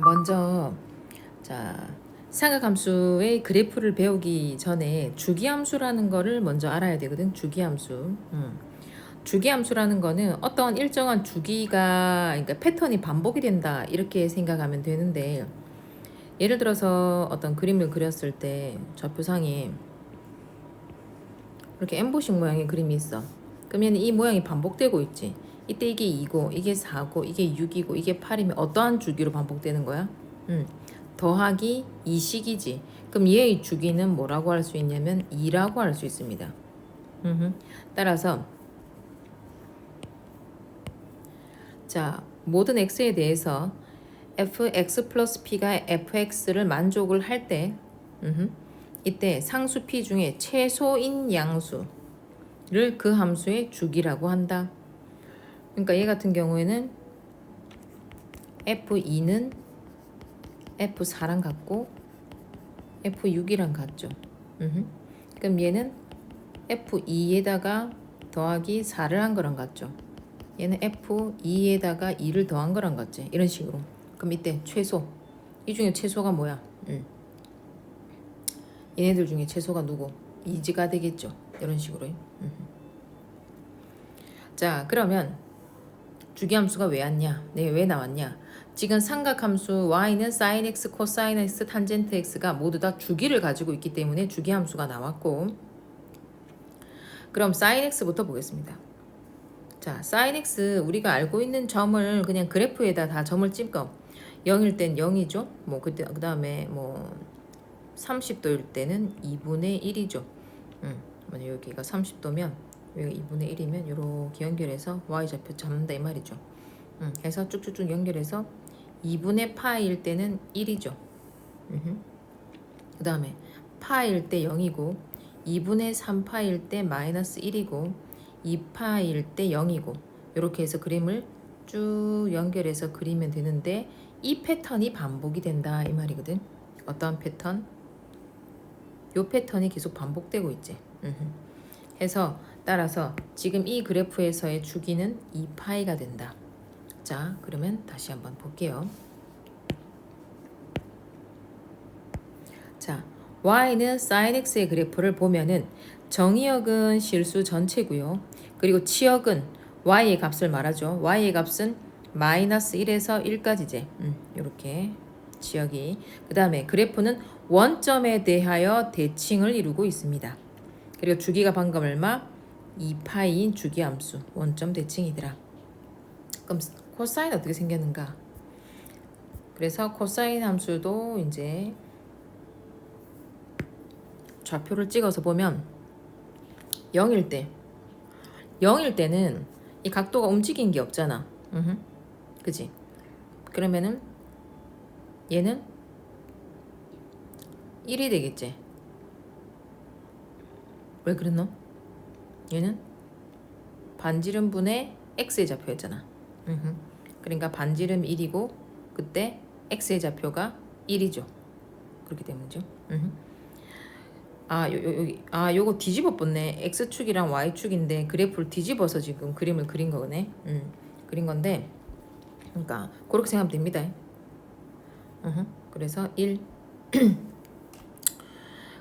먼저 자 삼각함수의 그래프를 배우기 전에 주기함수라는 거를 먼저 알아야 되거든. 주기함수. 주기함수라는 거는 어떤 일정한 주기가, 그러니까 패턴이 반복이 된다, 이렇게 생각하면 되는데, 예를 들어서 어떤 그림을 그렸을 때 좌표상에 이렇게 엠보식 모양의 그림이 있어. 그러면 이 모양이 반복되고 있지. 이때 이게 2고 이게 4고 이게 6이고 이게 8이면 어떠한 주기로 반복되는 거야? 더하기 2식이지. 그럼 얘의 주기는 뭐라고 할 수 있냐면 2라고 할 수 있습니다. 따라서 자, 모든 x에 대해서 fx 플러스 p가 fx를 만족을 할 때, 이때 상수 p 중에 최소인 양수를 그 함수의 주기라고 한다. 그러니까 얘 같은 경우에는 f2는 f4랑 같고 f6이랑 같죠. 그럼 얘는 f2에다가 더하기 4를 한 거랑 같죠. 얘는 f2에다가 2를 더한 거랑 같지. 이런 식으로. 그럼 이때 최소, 이 중에 최소가 뭐야? 얘네들 중에 최소가 누구? 2가 되겠죠. 이런 식으로. 자, 그러면 주기함수가 왜 왔냐? 네, 왜 나왔냐? 지금 삼각함수 y는 sin x, cosine x, 탄젠트 x가 모두 다 주기를 가지고 있기 때문에 주기함수가 나왔고, 그럼 sin x부터 보겠습니다. 자, sin x 우리가 알고 있는 점을 그냥 그래프에다 다 점을 찍어. 0일 땐 0이죠. 뭐 그 다음에 뭐 30도일 때는 2분의 1이죠. 만약 여기가 30도면 여기 2분의 1이면 이렇게 연결해서 y좌표 잡는다 이 말이죠. 해서 쭉쭉쭉 연결해서 2분의 파일 때는 1이죠. 그 다음에 파일 때 0이고 2분의 3파일 때 마이너스 1이고 2파일 때 0이고 이렇게 해서 그림을 쭉 연결해서 그리면 되는데, 이 패턴이 반복이 된다 이 말이거든. 어떠한 패턴? 요 패턴이 계속 반복되고 있지. 해서 따라서 지금 이 그래프에서의 주기는 2파이가 된다. 자, 그러면 다시 한번 볼게요. 자, y는 sin x의 그래프를 보면은 정의역은 실수 전체고요. 그리고 치역은 y의 값을 말하죠. y의 값은 마이너스 1에서 1까지지. 이렇게 지역이. 그 다음에 그래프는 원점에 대하여 대칭을 이루고 있습니다. 그리고 주기가 방금 얼마? 2파이인 주기함수. 원점 대칭이더라. 그럼 코사인 어떻게 생겼는가? 그래서 코사인 함수도 이제 좌표를 찍어서 보면 0일 때는 이 각도가 움직인 게 없잖아. 그지? 그러면은 얘는 1이 되겠지. 왜 그랬노? 얘는 반지름분의 x의 좌표였잖아. 그러니까 반지름 1이고 그때 x의 좌표가 1이죠. 그렇기 때문이죠. 요거 뒤집어 봤네. x축이랑 y축인데 그래프를 뒤집어서 지금 그림을 그린 거네. 그린 건데, 그러니까 그렇게 생각하면 됩니다. 그래서 1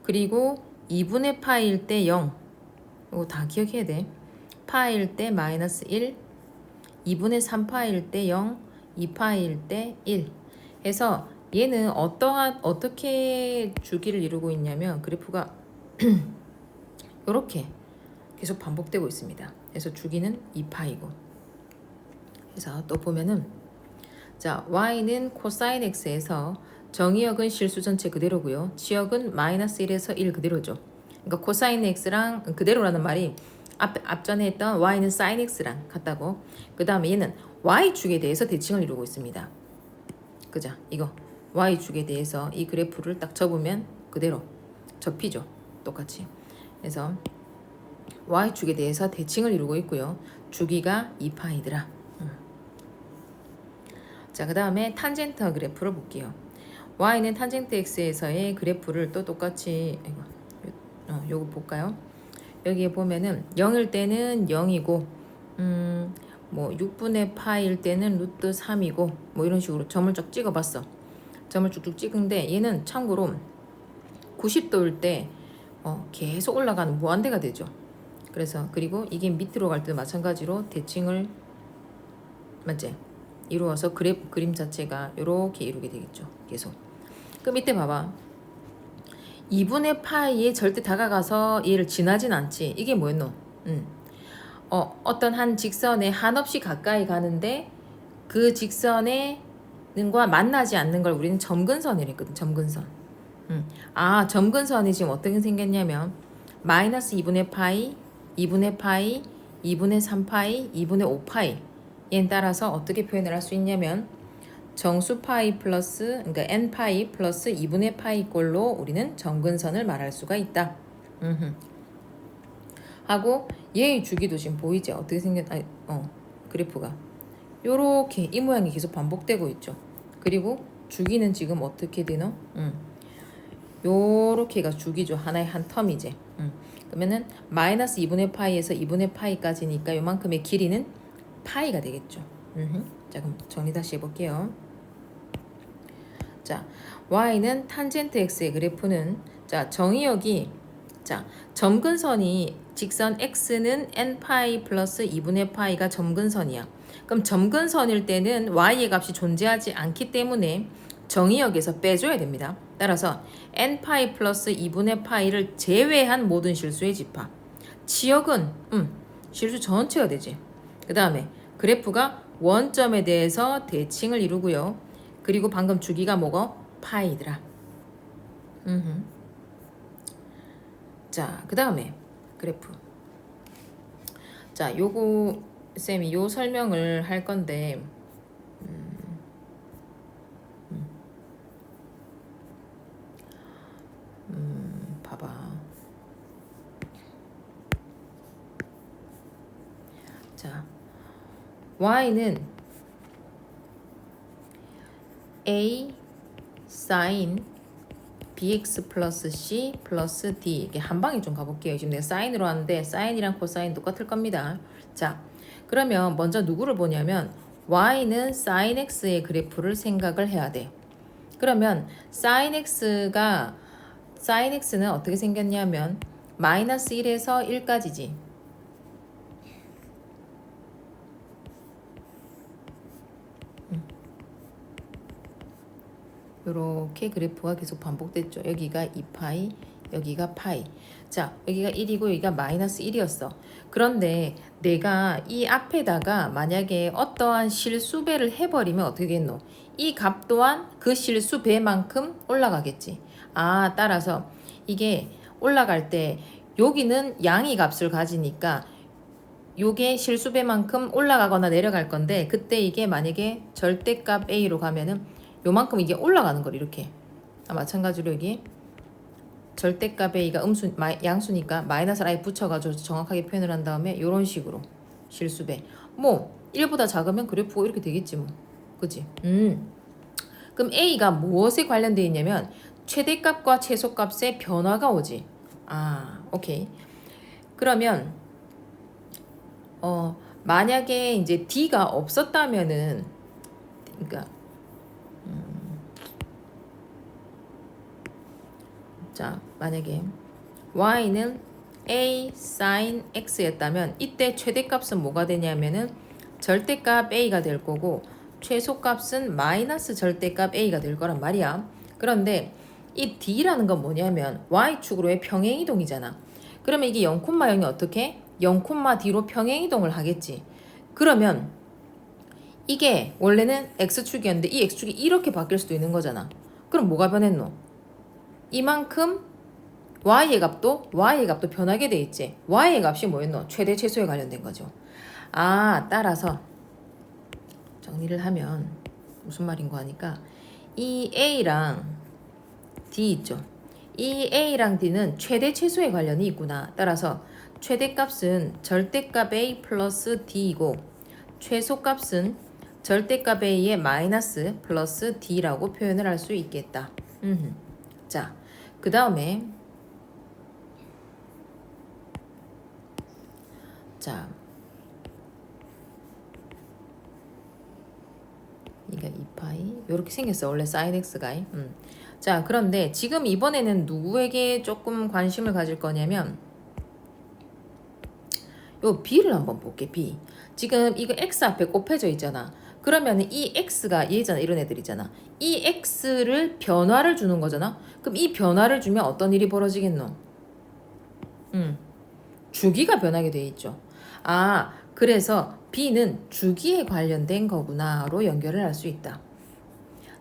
그리고 2분의 파일 때 0, 이거 다 기억해야 돼. 파일 때 마이너스 1, 2분의 3파일 때 0, 2파일 때 1 해서 얘는 어떻게 주기를 이루고 있냐면 그래프가 이렇게 계속 반복되고 있습니다. 그래서 주기는 2파이고. 그래서 또 보면은 자, y는 코사인 x에서 정의역은 실수 전체 그대로고요. 치역은 마이너스 1에서 1 그대로죠. 그러니까 코사인 x랑 그대로라는 말이 앞전에 했던 y는 sin x랑 같다고. 그 다음에 얘는 y축에 대해서 대칭을 이루고 있습니다. 그죠? 이거 y축에 대해서 이 그래프를 딱 접으면 그대로 접히죠. 똑같이. 그래서 y축에 대해서 대칭을 이루고 있고요. 주기가 2파이더라. 자, 그 다음에 탄젠트 그래프를 볼게요. y는 탄젠트 x에서의 그래프를 또 똑같이 요거 볼까요? 여기에 보면은 0일 때는 0이고 뭐 6분의 파일 때는 루트 3이고 뭐 이런 식으로 점을 쫙 찍어봤어. 점을 쭉쭉 찍은데 얘는 참고로 90도일 때 계속 올라가는 무한대가 되죠. 그래서 그리고 이게 밑으로 갈 때도 마찬가지로 대칭을 맞지? 이루어서 그림 자체가 이렇게 이루게 되겠죠. 계속. 그 밑에 봐봐. 2분의 파이에 절대 다가가서 얘를 지나진 않지. 이게 뭐였노? 어떤 한 직선에 한없이 가까이 가는데 그 직선에 는과 만나지 않는 걸 우리는 점근선이랬거든. 점근선. 점근선이 지금 어떻게 생겼냐면 마이너스 2분의 파이, 2분의 파이, 2분의 3파이, 2분의 5파이 얘에 따라서 어떻게 표현을 할 수 있냐면 정수 파이 플러스 그러니까 n 파이 플러스 2분의 파이 꼴로 우리는 점근선을 말할 수가 있다. 하고 얘의 주기도 지금 보이지? 어떻게 생겼? 그래프가 요렇게 이 모양이 계속 반복되고 있죠. 그리고 주기는 지금 어떻게 되노? 요렇게가 주기죠. 하나의 한 텀이지. 그러면은 마이너스 2분의 파이에서 2분의 파이까지니까 요만큼의 길이는 파이가 되겠죠. 자, 그럼 정리 다시 해볼게요. 자, y는 탄젠트 x의 그래프는 자 정의역이 자 점근선이 직선 x는 n파이 플러스 2분의 파이가 점근선이야. 그럼 점근선일 때는 y의 값이 존재하지 않기 때문에 정의역에서 빼줘야 됩니다. 따라서 n파이 플러스 2분의 파이를 제외한 모든 실수의 집합. 치역은 실수 전체가 되지. 그 다음에 그래프가 원점에 대해서 대칭을 이루고요. 그리고 방금 주기가 뭐고? 파이더라. 자, 그 다음에 그래프. 자, 요거 쌤이 요 설명을 할 건데 봐봐. 자, y는 a sin bx 플러스 c 플러스 d 이게 한 방에 좀 가볼게요. 지금 내가 사인으로 하는데 사인이랑 코사인 똑같을 겁니다. 자, 그러면 먼저 누구를 보냐면 y는 sin x의 그래프를 생각을 해야 돼. 그러면 sin x는 어떻게 생겼냐면 마이너스 1에서 1까지지. 이렇게 그래프가 계속 반복됐죠. 여기가 2파이, 여기가 파이. 자, 여기가 1이고 여기가 마이너스 1이었어. 그런데 내가 이 앞에다가 만약에 어떠한 실수배를 해버리면 어떻게 되겠노? 이 값 또한 그 실수배만큼 올라가겠지. 따라서 이게 올라갈 때 여기는 양의 값을 가지니까 요게 실수배만큼 올라가거나 내려갈 건데 그때 이게 만약에 절대값 A로 가면은 요만큼 이게 올라가는 걸 이렇게 마찬가지로 여기 절대값 A가 양수니까 마이너스를 아예 붙여가지고 정확하게 표현을 한 다음에 요런 식으로 실수배 뭐 1보다 작으면 그래프가 이렇게 되겠지 뭐 그치? 그럼 A가 무엇에 관련되어 있냐면 최대값과 최소값의 변화가 오지. 오케이. 그러면 만약에 이제 D가 없었다면은 그러니까 자, 만약에 y는 a sin x였다면 이때 최대값은 뭐가 되냐면은 절대값 a가 될 거고 최소값은 마이너스 절대값 a가 될 거란 말이야. 그런데 이 d라는 건 뭐냐면 y축으로의 평행이동이잖아. 그러면 이게 0,0이 어떻게? 0,d로 평행이동을 하겠지. 그러면 이게 원래는 x축이었는데 이 x축이 이렇게 바뀔 수도 있는 거잖아. 그럼 뭐가 변했노? 이만큼 y의 값도 변하게 돼 있지. y의 값이 뭐였노? 최대 최소에 관련된 거죠. 따라서 정리를 하면 무슨 말인가 하니까 이 a랑 d 있죠. 이 a랑 d는 최대 최소에 관련이 있구나. 따라서 최대값은 절대값 a 플러스 d이고 최소값은 절대값 a의 마이너스 플러스 d라고 표현을 할 수 있겠다. 자, 그 다음에 자 이게 2파이 이렇게 생겼어 원래 sin x가. 자 그런데 지금 이번에는 누구에게 조금 관심을 가질 거냐면 요 b를 한번 볼게. b 지금 이거 x 앞에 곱해져 있잖아. 그러면 이 x가 얘잖아. 이런 애들이잖아. 이 x를 변화를 주는 거잖아. 그럼 이 변화를 주면 어떤 일이 벌어지겠노? 주기가 변하게 돼 있죠. 아 그래서 b는 주기에 관련된 거구나로 연결을 할 수 있다.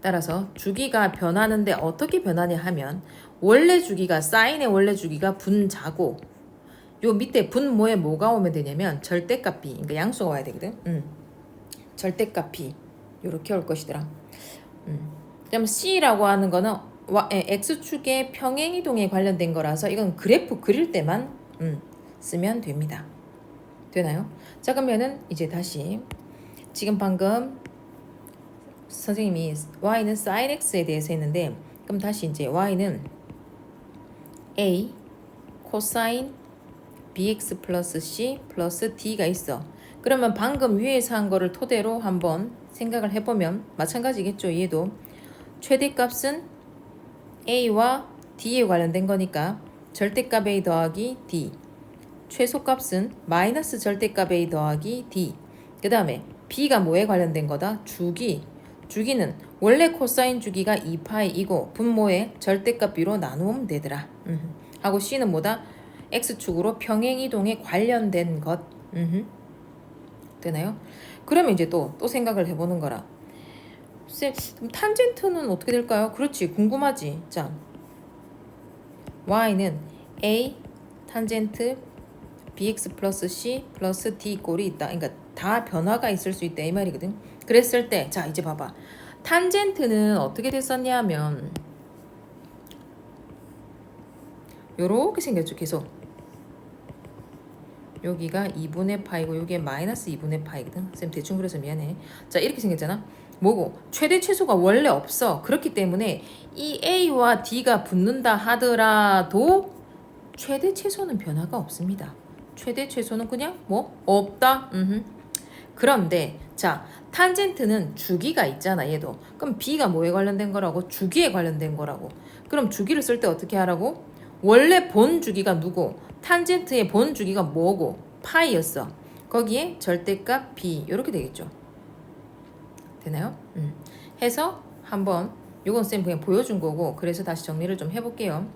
따라서 주기가 변하는데 어떻게 변하냐 하면 원래 주기가 사인의 원래 주기가 분자고 요 밑에 분모에 뭐가 오면 되냐면 절대값 b 그러니까 양수가 와야 되거든. 절대값 b 요렇게 올 것이더라. 그다음 c라고 하는 거는 x축의 평행이동에 관련된 거라서 이건 그래프 그릴 때만 쓰면 됩니다. 되나요? 자 그러면은 이제 다시 지금 방금 선생님이 y는 sin x에 대해서 했는데 그럼 다시 이제 y는 a 코사인 bx 플러스 c 플러스 d가 있어. 그러면 방금 위에서 한 거를 토대로 한번 생각을 해보면 마찬가지겠죠. 얘도 최대값은 a와 d에 관련된 거니까 절대값 a 더하기 d, 최소값은 마이너스 절대값 a 더하기 d. 그 다음에 b가 뭐에 관련된 거다? 주기. 주기는 원래 코사인 주기가 2파이이고 분모에 절대값 b로 나누면 되더라. 하고 c는 뭐다? x축으로 평행이동에 관련된 것. 되나요? 그러면 이제 또 생각을 해보는 거라. 쌤, 그럼 탄젠트는 어떻게 될까요? 그렇지, 궁금하지. 자, y는 a 탄젠트 bx 플러스 c 플러스 d 꼴이 있다. 그러니까 다 변화가 있을 수 있다 이 말이거든. 그랬을 때, 자 이제 봐봐. 탄젠트는 어떻게 됐었냐 하면 요렇게 생겼죠. 계속 여기가 2분의 파이고 여기에 마이너스 2분의 파이거든. 쌤 대충 그래서 미안해. 자 이렇게 생겼잖아. 뭐고? 최대 최소가 원래 없어. 그렇기 때문에 이 a와 d가 붙는다 하더라도 최대 최소는 변화가 없습니다. 최대 최소는 그냥 뭐 없다. 그런데 자 탄젠트는 주기가 있잖아. 얘도. 그럼 b가 뭐에 관련된 거라고? 주기에 관련된 거라고. 그럼 주기를 쓸 때 어떻게 하라고? 원래 본 주기가 누구? 탄젠트의 본 주기가 뭐고? 파이였어. 거기에 절대값 b 이렇게 되겠죠. 되나요? 해서 한번 요건 쌤 그냥 보여준 거고 그래서 다시 정리를 좀 해볼게요.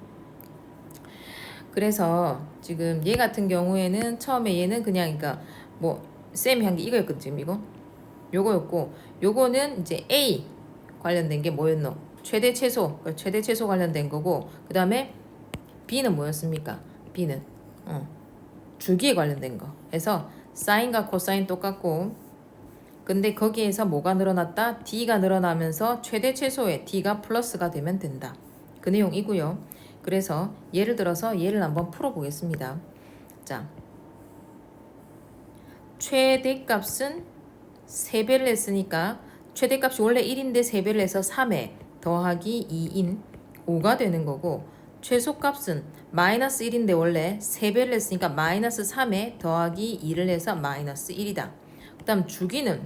그래서 지금 얘 같은 경우에는 처음에 얘는 그냥 그러니까 뭐 쌤이 한 게 이거였거든. 지금 이거 요거였고 요거는 이제 A 관련된 게 뭐였노? 최대 최소 최대 최소 관련된 거고 그 다음에 B는 뭐였습니까? B는 주기에 관련된 거 해서 사인과 코사인 똑같고 근데 거기에서 뭐가 늘어났다? D가 늘어나면서 최대 최소에 D가 플러스가 되면 된다. 그 내용이고요. 그래서 예를 들어서 얘를 한번 풀어보겠습니다. 자, 최대값은 3배를 했으니까 최대값이 원래 1인데 3배를 해서 3에 더하기 2인 5가 되는 거고 최소값은 마이너스 1인데 원래 3배를 했으니까 마이너스 3에 더하기 2를 해서 마이너스 1이다. 그 다음 주기는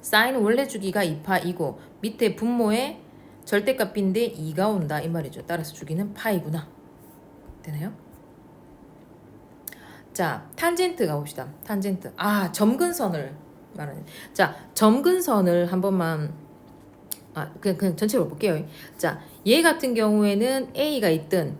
사인 원래 주기가 2파이고 밑에 분모에 절대값인데 2가 온다 이 말이죠. 따라서 주기는 파이구나. 되나요? 자, 탄젠트 가봅시다. 탄젠트. 아, 점근선을 말하는. 자, 점근선을 한 번만 그냥 전체로 볼게요. 자, 얘 같은 경우에는 A가 있든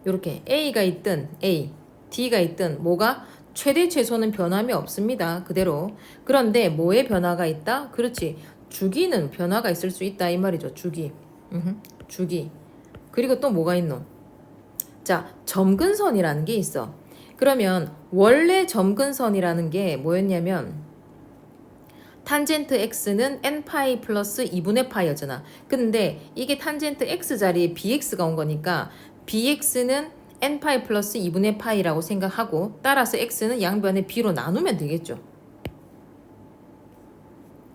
요렇게 A가 있든 A, D가 있든 뭐가 최대 최소는 변함이 없습니다. 그대로. 그런데 뭐에 변화가 있다? 그렇지. 주기는 변화가 있을 수 있다 이 말이죠. 주기. 주기. 그리고 또 뭐가 있노? 자, 점근선이라는 게 있어. 그러면 원래 점근선이라는 게 뭐였냐면 탄젠트 x는 n파이 플러스 2분의 파이였잖아. 근데 이게 탄젠트 x 자리에 bx가 온 거니까 bx는 n파이 플러스 2분의 파이라고 생각하고 따라서 x는 양변에 b로 나누면 되겠죠.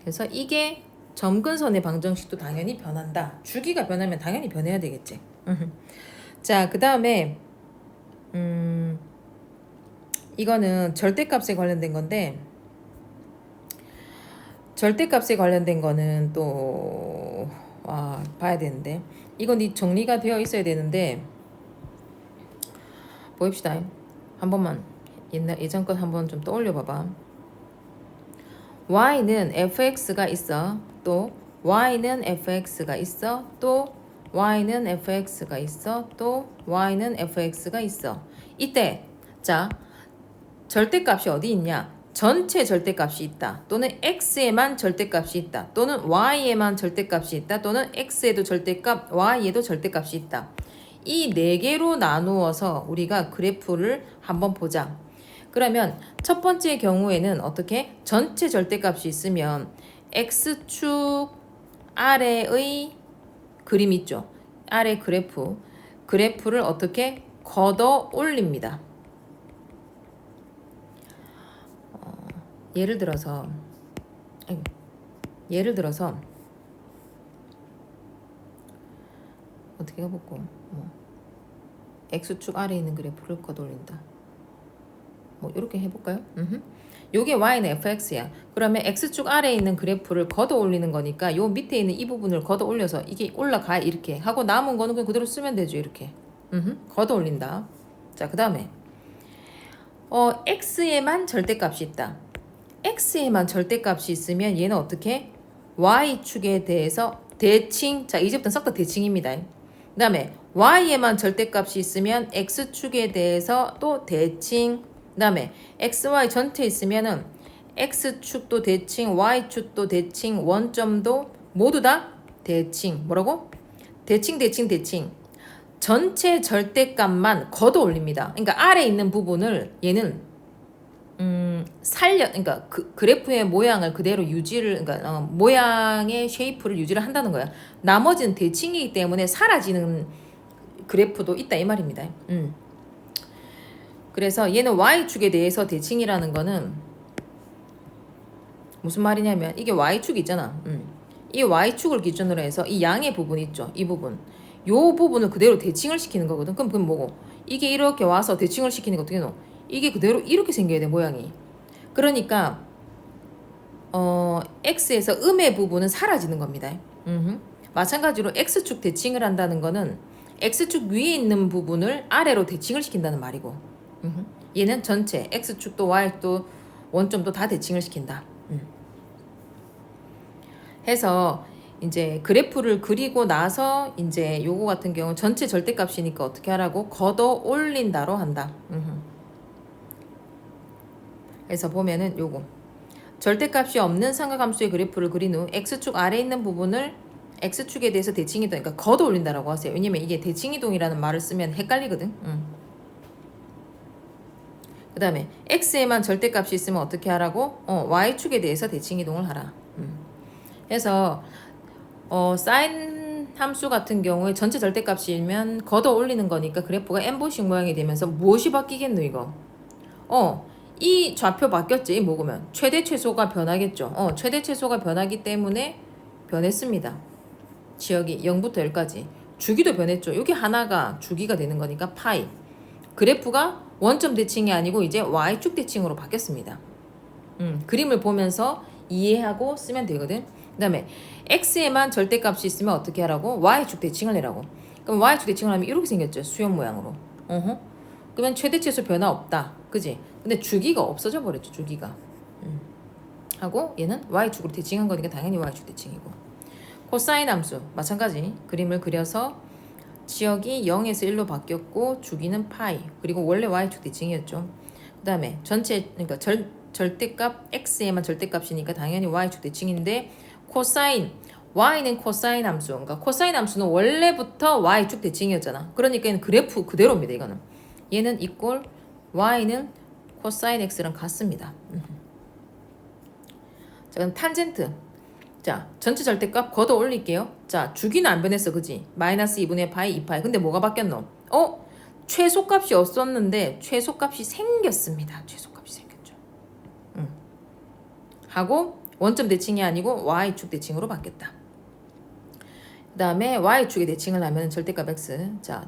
그래서 이게 점근선의 방정식도 당연히 변한다. 주기가 변하면 당연히 변해야 되겠지. 자, 그 다음에 이거는 절대값에 관련된 건데 절대값에 관련된 거는 봐야 되는데 이건 이 정리가 되어 있어야 되는데 보입시다. 한 번만 예전 것 한번 좀 떠올려 봐봐. y는 fx가 있어. 또 y는 fx가 있어. 또 y는 fx가 있어. 또 y는 fx가 있어. 이때 자 절대값이 어디 있냐? 전체 절대값이 있다. 또는 x에만 절대값이 있다. 또는 y에만 절대값이 있다. 또는 x에도 절대값, y에도 절대값이 있다. 이 네 개로 나누어서 우리가 그래프를 한번 보자. 그러면 첫 번째 경우에는 어떻게? 전체 절대값이 있으면 x축 아래의 그림 있죠. 아래 그래프를 어떻게 걷어 올립니다. 예를 들어서 어떻게 해볼까? x축 아래에 있는 그래프를 걷어 올린다. 이렇게 해볼까요? 요게 y는 fx야. 그러면 x축 아래에 있는 그래프를 걷어 올리는 거니까 요 밑에 있는 이 부분을 걷어 올려서 이게 올라가 이렇게 하고 남은 거는 그냥 그대로 쓰면 되죠. 이렇게 걷어 올린다. 자, 그 다음에 x에만 절대값이 있다. x에만 절대값이 있으면 얘는 어떻게? y축에 대해서 대칭. 자, 이제부터 싹 다 대칭입니다. 그 다음에 y에만 절대값이 있으면 x축에 대해서 또 대칭. 그 다음에 xy 전체 있으면은 x축도 대칭, y축도 대칭, 원점도 모두 다 대칭. 뭐라고? 대칭. 전체 절대값만 걷어 올립니다. 그러니까 아래 있는 부분을 얘는 그러니까 그래프의 모양을 그대로 유지를, 그러니까 모양의 쉐이프를 유지를 한다는 거야. 나머지는 대칭이기 때문에 사라지는 그래프도 있다 이 말입니다. 그래서 얘는 y축에 대해서 대칭이라는 거는 무슨 말이냐면 이게 y축이 있잖아. 이 y축을 기준으로 해서 이 양의 부분 있죠. 이 부분. 요 부분을 그대로 대칭을 시키는 거거든. 그럼 뭐고? 이게 이렇게 와서 대칭을 시키는 거 어떻게 넣어? 이게 그대로 이렇게 생겨야 돼, 모양이. 그러니까 x에서 음의 부분은 사라지는 겁니다. 마찬가지로 x축 대칭을 한다는 거는 x축 위에 있는 부분을 아래로 대칭을 시킨다는 말이고, 얘는 전체 x축도 y축도 원점도 다 대칭을 시킨다. 해서 이제 그래프를 그리고 나서 이제 요거 같은 경우 전체 절대값이니까 어떻게 하라고? 걷어 올린다로 한다. 그래서 보면은 요거 절대값이 없는 삼각함수의 그래프를 그린 후 x축 아래에 있는 부분을 x축에 대해서 대칭이동, 그러니까 걷어 올린다라고 하세요. 왜냐면 이게 대칭이동이라는 말을 쓰면 헷갈리거든. 그 다음에 x에만 절대값이 있으면 어떻게 하라고? y축에 대해서 대칭이동을 하라. 그래서 사인 함수 같은 경우에 전체 절대값이면 걷어 올리는 거니까 그래프가 엠보식 모양이 되면서 무엇이 바뀌겠노 이거? 이 좌표 바뀌었지. 이 먹으면 최대 최소가 변하겠죠. 최대 최소가 변하기 때문에 변했습니다. 지역이 0부터 10까지. 주기도 변했죠. 여기 하나가 주기가 되는 거니까 파이. 그래프가 원점 대칭이 아니고 이제 y축 대칭으로 바뀌었습니다. 그림을 보면서 이해하고 쓰면 되거든. 그 다음에 x에만 절대값이 있으면 어떻게 하라고? y축 대칭을 내라고. 그럼 y축 대칭을 하면 이렇게 생겼죠. 수영 모양으로. 그러면 최대 최소 변화 없다. 그지? 근데 주기가 없어져 버렸죠. 주기가. 하고 얘는 y축으로 대칭한 거니까 당연히 y축 대칭이고. 코사인 함수 마찬가지. 그림을 그려서 지역이 0에서 1로 바뀌었고 주기는 파이. 그리고 원래 y축 대칭이었죠. 그 다음에 전체, 그러니까 절대값 x에만 절대값이니까 당연히 y축 대칭인데 코사인 y는 코사인 함수. 그러니까 코사인 함수는 원래부터 y축 대칭이었잖아. 그러니까 얘는 그래프 그대로입니다. 이거는 얘는 이꼴 y는 코사인 x랑 같습니다. 자, 그럼 탄젠트. 자, 전체 절대값 걷어 올릴게요. 자, 주기는 안 변했어. 그지? 마이너스 2분의 파이 2파이. 근데 뭐가 바뀌었노? 최소값이 없었는데 최소값이 생겼습니다. 최소값이 생겼죠. 하고 원점 대칭이 아니고 y축 대칭으로 바뀌었다. 그 다음에 y축에 대칭을 하면 절대값 x. 자,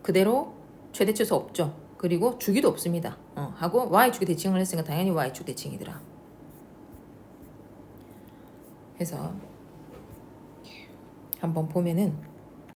그대로 최대 최소 없죠. 그리고 주기도 없습니다. 하고 y축에 대칭을 했으니까 당연히 y축 대칭이더라. 해서 한번 보면은